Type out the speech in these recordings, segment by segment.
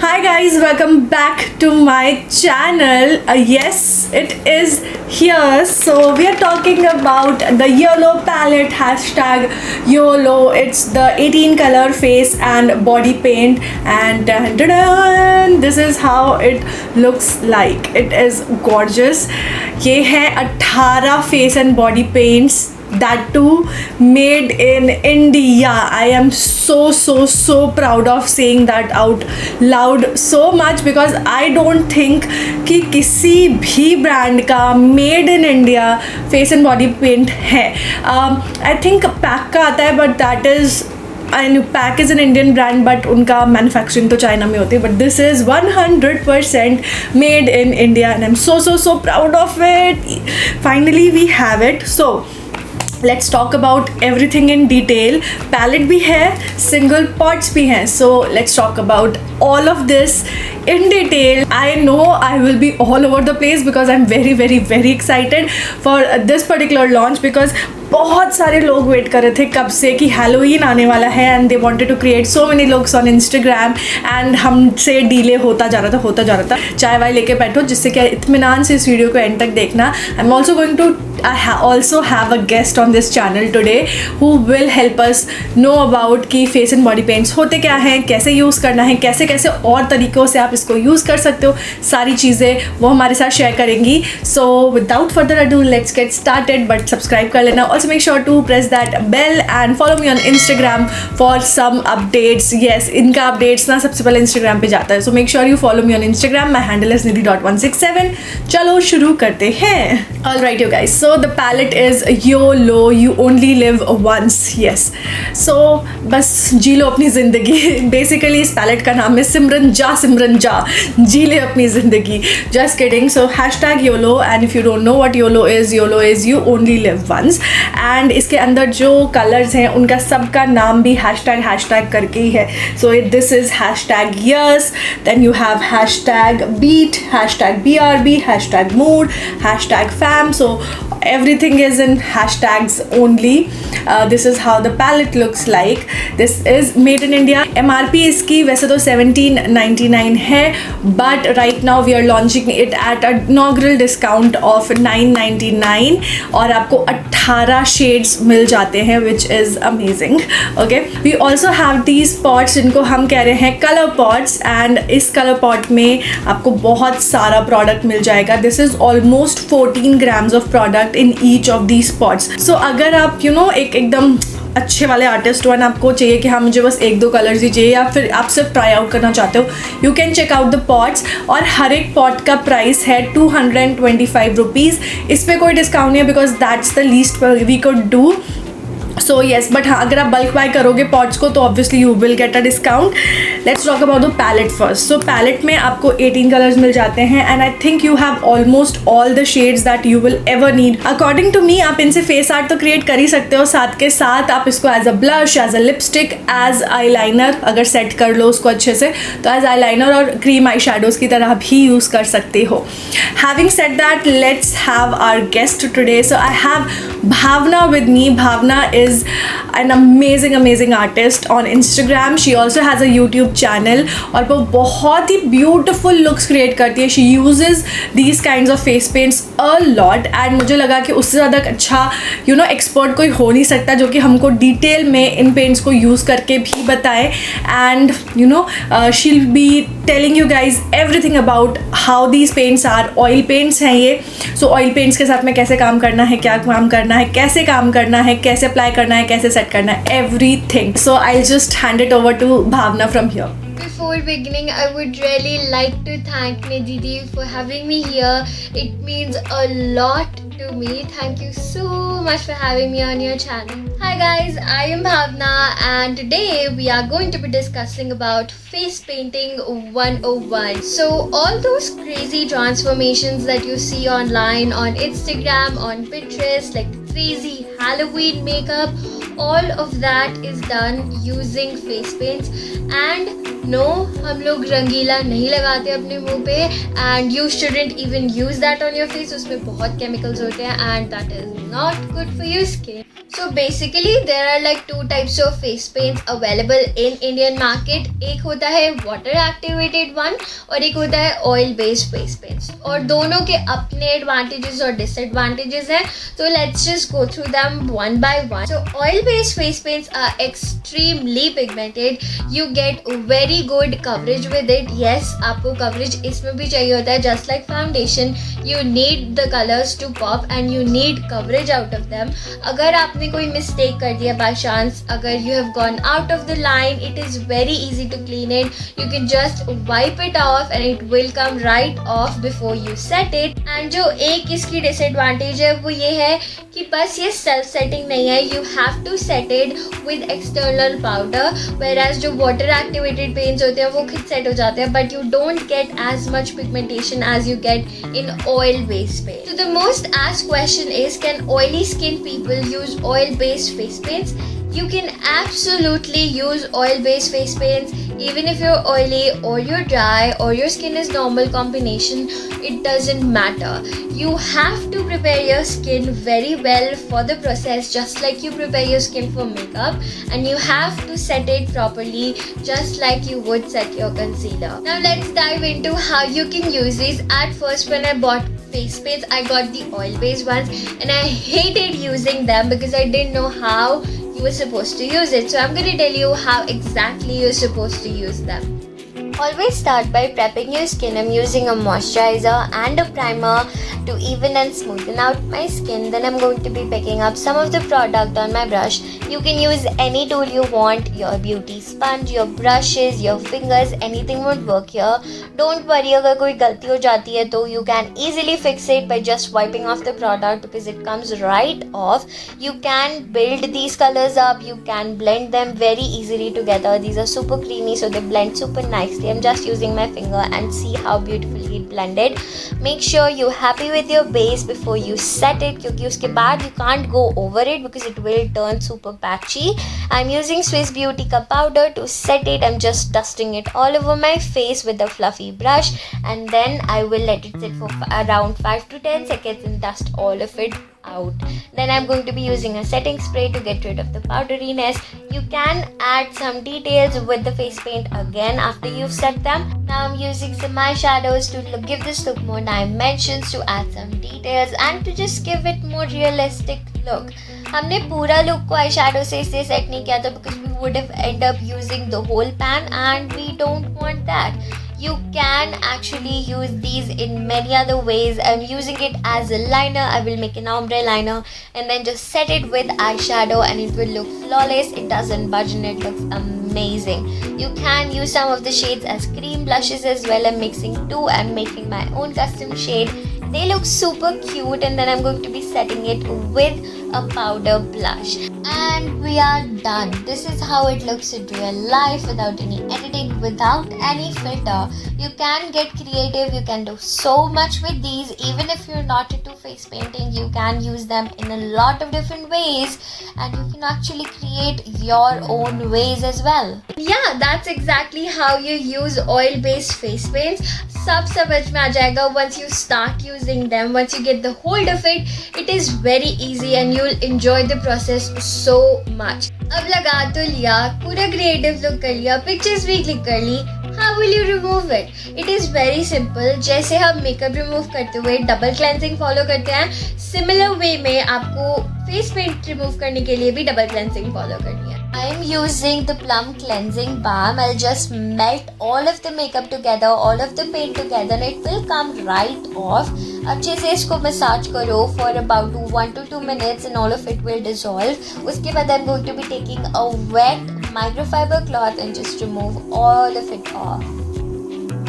Hi guys, welcome back to my channel. Yes, it is here. So we are talking about the YOLO palette, hashtag YOLO. It's the 18 color face and body paint, and this is how it looks like. It is gorgeous. ये है 18 face and body paints, that too made in India. I am so proud of saying that out loud so much because I don't think कि किसी भी brand का made in India face and body paint है. I think pack का आता है, but that is and pack is an Indian brand, but उनका manufacturing तो चाइना में होती है. But this is 100% made in India and I am so proud of it. Finally we have it. So let's talk about everything in detail. Palette भी है, single pots भी हैं. So let's talk about all of this in detail. I know I will be all over the place because I'm very excited for this particular launch because बहुत सारे लोग wait कर रहे थे कब से कि हैलोवीन आने वाला है and they wanted to create so many looks on Instagram and हमसे डिले होता जा रहा था. चाय वाय लेके बैठो जिससे क्या इत्मीनान से इस वीडियो को एंड तक देखना. I am also going to also have a guest on this channel today who will help us know about कि face and body paints होते क्या हैं, कैसे यूज़ करना है, कैसे कैसे और तरीक़ों से आप इसको यूज़ कर सकते हो. सारी चीज़ें वो हमारे साथ शेयर करेंगी. So without further ado, let's get started. But subscribe कर लेना. Also make sure to press that bell and follow me on Instagram for some updates. Yes, इनका updates ना सबसे पहले Instagram पे जाता है. So make sure you follow me on Instagram. My handle is nidhi.167. चलो शुरू करते हैं. Alright you guys. So the palette is YOLO, you only live once. Yes. So बस जी लो अपनी ज़िंदगी. Basically इस palette का नाम है सिमरन जा जी ले अपनी ज़िंदगी. Just kidding. So hashtag YOLO, and if you don't know what YOLO is you only live once. And इसके अंदर जो colors हैं उनका सबका नाम भी hashtag करके ही है. So this is hashtag yes, then you have hashtag beat, hashtag BRB, hashtag mood, hashtag fam. So everything is in hashtags only. This is how the palette looks like. This is made in India. MRP इसकी वैसे तो 1799 है, but right now we are launching it at a inaugural discount of 999 और आपको 18 shades मिल जाते हैं, which is amazing. Okay, we also have these pots जिनको हम कह रहे हैं color pots, and इस color pot में आपको बहुत सारा product मिल जाएगा. This is almost 14 grams of product in each of these pots. So अगर आप एकदम अच्छे वाले आर्टिस्ट हो और आपको चाहिए कि हाँ मुझे बस एक दो कलर्स ही चाहिए, या फिर आप सिर्फ ट्राई आउट करना चाहते हो, you can check out the pots. और हर एक पॉट का प्राइस है 225 रुपीज़. इस पर कोई डिस्काउंट नहीं है because that's the least we could do. So yes, but हाँ अगर आप बल्क बाय करोगे पॉट्स को तो obviously you will get a discount. Let's talk about the palette first. So palette में आपको 18 कलर्स मिल जाते हैं and I think you have almost all the shades that you will ever need. According to me आप इनसे face art तो create कर ही सकते हो, साथ के साथ आप इसको as a blush, as a lipstick, as eyeliner अगर सेट कर लो उसको अच्छे से तो एज आई लाइनर और क्रीम आई शेडोज़ की तरह भी यूज़ कर सकते हो. Having said that, let's have our guest today. So I have Bhavna with me. Bhavna is an amazing artist on Instagram. She also has a YouTube channel और वो बहुत ही beautiful looks create करती है. She uses these kinds of face paints a lot and मुझे लगा कि उससे ज़्यादा अच्छा expert कोई हो नहीं सकता जो कि हमको डिटेल में इन पेंट्स को यूज़ करके भी बताए. And she'll be telling you guys everything about how these paints are. Oil paints हैं ये. So oil paints के साथ में कैसे काम करना है, क्या काम करना है, कैसे काम करना है, कैसे अप्लाई करना है, कैसे सेट करना है, everything. So I'll just hand it over to Bhavna from here. Before beginning, I would really like to thank Nidhi for having me here. It means a lot to me. Thank you so much for having me on your channel. Hi guys, I am Bhavna and today we are going to be discussing about face painting 101. So all those crazy transformations that you see online, on Instagram, on Pinterest, like crazy Halloween makeup, all of that is done using face paints. And no, हम लोग रंगीला नहीं लगाते अपने मुंह पे, and you shouldn't even use that on your face. उसमें बहुत chemicals होते हैं and that is not good for your skin. So basically there are like two types of face paints available in Indian market. एक होता है water activated one और एक होता है oil based face paints, और दोनों के अपने advantages और disadvantages हैं. So let's just go through them one by one. So oil based face paints are extremely pigmented. You get very good coverage with it. Yes, आपको coverage इसमें भी चाहिए होता है. Just like foundation, you need the colors to pop and you need coverage out of them. अगर आपने कोई mistake कर दिया by chance, अगर you have gone out of the line, it is very easy to clean it. You can just wipe it off and it will come right off before you set it. And जो एक इसकी disadvantage है वो ये है कि बस ये self setting नहीं है. You have to set it with external powder, whereas जो water activated paints होते हैं वो खुद set हो जाते हैं, but you don't get as much pigmentation as you get in oil based paint. So the most asked question is, can oily skin people use oil based face paints? You can absolutely use oil based face paints even if you're oily or you're dry or your skin is normal combination. It doesn't matter. You have to prepare your skin very well for the process, just like you prepare your skin for makeup, and you have to set it properly just like you would set your concealer. Now let's dive into how you can use these. At first, when I bought face paints, I got the oil based ones and I hated using them because I didn't know how you were supposed to use it. So I'm going to tell you how exactly you're supposed to use them. Always start by prepping your skin. I'm using a moisturizer and a primer to even and smoothen out my skin. Then I'm going to be picking up some of the product on my brush. You can use any tool you want, your beauty sponge, your brushes, your fingers, anything would work here. Don't worry अगर कोई गलती हो जाती है तो you can easily fix it by just wiping off the product because it comes right off. You can build these colors up, you can blend them very easily together. These are super creamy so they blend super nicely. I'm just using my finger and see how beautifully it blended. Make sure you're happy with your base before you set it क्योंकि उसके बाद you can't go over it because it will turn super patchy. I'm using Swiss Beauty Cup powder to set it. I'm just dusting it all over my face with a fluffy brush and then I will let it sit for around 5 to 10 seconds and dust all of it out. Then I'm going to be using a setting spray to get rid of the powderiness. You can add some details with the face paint again after you've set them. Now I'm using some eyeshadows to give this look more dimensions, to add some details and to just give it more realistic look. हमने पूरा look को eyeshadow से इसलिए set नहीं किया था because we would have end up using the whole pan and we don't want that. You can actually use these in many other ways. I'm using it as a liner. I will make an ombre liner and then just set it with eyeshadow and it will look flawless. It doesn't budge and it looks amazing. You can use some of the shades as cream blushes as well. I'm mixing two and making my own custom shade. They look super cute and then I'm going to be setting it with a powder blush. And we are done. This is how it looks in real life without any editing, without any filter. You can get creative. You can do so much with these. Even if you're not into face painting, you can use them in a lot of different ways and you can actually create your own ways as well. Yeah, that's exactly how you use oil-based face paints. सब समझ में आ जाएगा once you start using them. Once you get the hold of it, it is very easy and you'll enjoy the process so much. अब लगा तो लिया, पूरा creative look कर लिया, pictures भी click कर ली. How will you remove it? It is very simple. जैसे हम makeup remove करते हुए double cleansing follow करते हैं, similar way में आपको face paint remove करने के लिए भी double cleansing follow करनी है. I am using the Plum Cleansing Balm. I'll just melt all of the makeup together, all of the paint together and it will come right off. अच्छे से इसको massage करो for about 1 to 2 minutes and all of it will dissolve. उसके बाद I'm going to be taking a wet microfiber cloth and just remove all of it off.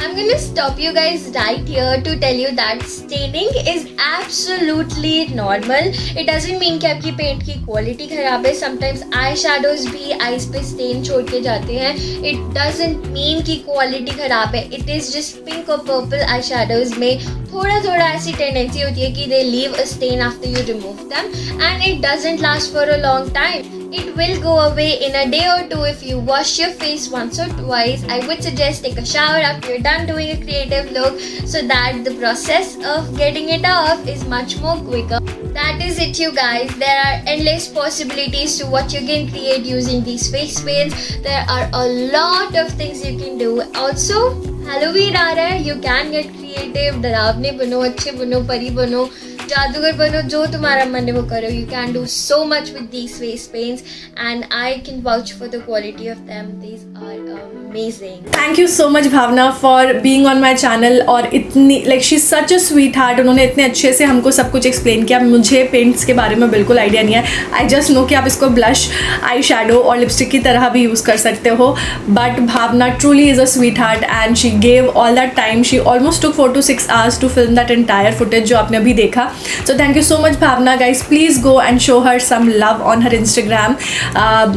I'm gonna stop you guys right here to tell you that staining is absolutely normal. It doesn't mean कि आपकी paint की quality खराब है. Sometimes eyeshadows भी eyes पे stain छोड़ के जाते हैं. It doesn't mean कि quality खराब है. It is just pink or purple eyeshadows में थोड़ा ऐसी tendency होती है कि they leave a stain after you remove them and it doesn't last for a long time. It will go away in a day or two if you wash your face once or twice. I would suggest take a shower after you're done doing a creative look so that the process of getting it off is much more quicker. That is it, you guys. There are endless possibilities to what you can create using these face paints. There are a lot of things you can do. Also, Halloween आ रहा है. You can get creative. डरावने बनो, अच्छे बनो, परी बनो, जादूगर बनो, जो तुम्हारा मन है वो करो. You can do so much with these face paints, and I can vouch for the quality of them. These are amazing. Thank you so much Bhavna for being on my channel. और इतनी like she's such a sweetheart. उन्होंने इतने अच्छे से हमको सब कुछ explain किया. मुझे पेंट्स के बारे में बिल्कुल आइडिया नहीं है. I just know कि आप इसको ब्लश, आई शेडो और लिपस्टिक की तरह भी यूज़ कर सकते हो. But Bhavna truly is a sweetheart and she gave all that time. She almost took 4 to 6 hours to film that entire footage जो आपने अभी देखा. So thank you so much Bhavna. Guys, please go and show her some love on her Instagram.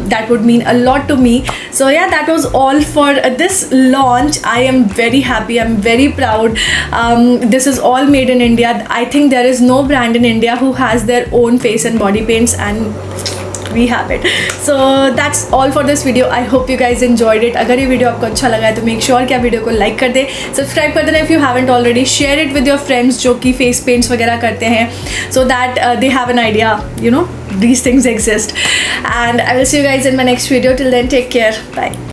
That would mean a lot to me. So yeah, that was all for this launch. I am very happy. I'm very proud. This is all made in India. I think there is no brand in India who has their own face and body paints, and we have it. So that's all for this video. I hope you guys enjoyed it. अगर ये video आपको अच्छा लगा है तो make sure कि आप video को लाइक कर दें, सब्सक्राइब कर देना if you haven't already. Share it with your friends जो कि फेस पेंट्स वगैरह करते हैं, so that they have an idea, you know, these things exist. And I will see you guys in my next video. Till then, take care. Bye.